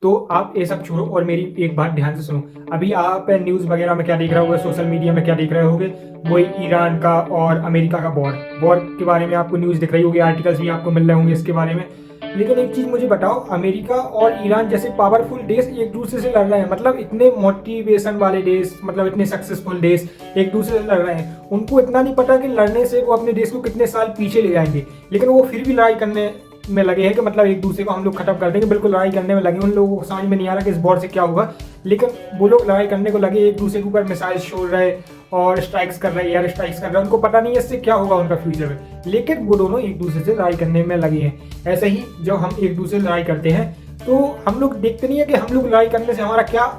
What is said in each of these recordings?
तो आप ये सब छोड़ो और मेरी एक बात ध्यान से सुनो। अभी आप न्यूज़ वगैरह में क्या देख रहे होगे, सोशल मीडिया में क्या देख रहे होगे, वही ईरान का और अमेरिका का वॉर के बारे में आपको न्यूज़ दिख रही होगी, आर्टिकल्स भी आपको मिल रहे होंगे इसके बारे में। लेकिन एक चीज़ मुझे बताओ, अमेरिका और ईरान जैसे पावरफुल देश एक दूसरे से लड़ रहे हैं, मतलब इतने मोटिवेशन वाले देश, मतलब इतने सक्सेसफुल देश एक दूसरे से लड़ रहे हैं, उनको इतना नहीं पता कि लड़ने से वो अपने देश को कितने साल पीछे ले जाएंगे, लेकिन वो फिर भी लड़ाई करने में लगे हैं कि मतलब एक दूसरे को हम लोग खत्म कर देंगे, बिल्कुल लड़ाई करने में लगे। उन लोगों को समझ में नहीं आ रहा कि इस वॉर से क्या होगा, लेकिन वो लोग लड़ाई करने को लगे, एक दूसरे के ऊपर मिसाइल छोड़ रहे और स्ट्राइक्स कर रहे हैं, एयर स्ट्राइक्स कर रहे हैं। उनको पता नहीं है इससे क्या होगा उनका फ्यूचर में, लेकिन वो दोनों एक दूसरे से लड़ाई करने में लगे हैं। ऐसे ही जब हम एक दूसरे से लड़ाई करते हैं तो हम लोग देखते नहीं है कि हम लोग लड़ाई करने से हमारा क्या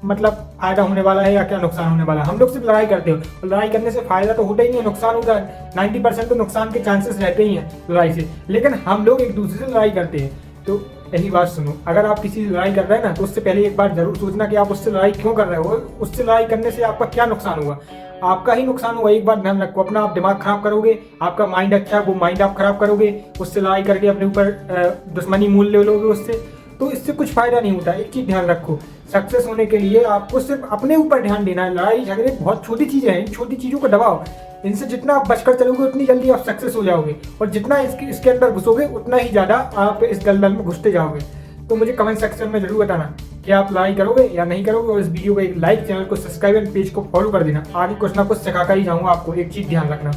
मतलब फायदा होने वाला है या क्या नुकसान होने वाला है। हम लोग सिर्फ लड़ाई करते हो और लड़ाई करने से फायदा तो होता ही नहीं है, नुकसान होता है। 90% तो नुकसान के चांसेस रहते ही हैं लड़ाई से, लेकिन हम लोग एक दूसरे से लड़ाई करते हैं। तो यही बात सुनो, अगर आप किसी से लड़ाई कर रहे हैं ना, तो उससे पहले एक बार जरूर सोचना कि आप उससे लड़ाई क्यों कर रहे हो, उससे लड़ाई करने से आपका क्या नुकसान होगा। आपका ही नुकसान होगा, एक बार ध्यान रखो। अपना आप दिमाग खराब करोगे, आपका माइंड अच्छा है वो माइंड आप खराब करोगे, उससे लड़ाई करके अपने ऊपर दुश्मनी मूल ले लोगे उससे, तो इससे कुछ फायदा नहीं होता। एक चीज ध्यान रखो, सक्सेस होने के लिए आपको सिर्फ अपने ऊपर ध्यान देना है। लड़ाई झगड़े बहुत छोटी चीजें हैं, इन छोटी चीजों को दबाओ, इनसे जितना आप बचकर चलोगे उतनी जल्दी आप सक्सेस हो जाओगे, और जितना इसके अंदर घुसोगे उतना ही ज्यादा आप इस दलदल में घुसते जाओगे। तो मुझे कमेंट सेक्शन में जरूर बताना कि आप लड़ाई करोगे या नहीं करोगे, और इस वीडियो को एक लाइक, चैनल को सब्सक्राइब एंड पेज को फॉलो कर देना। आगे कुछ ना कुछ सिखाकर ही जाऊंगा आपको, एक चीज ध्यान रखना।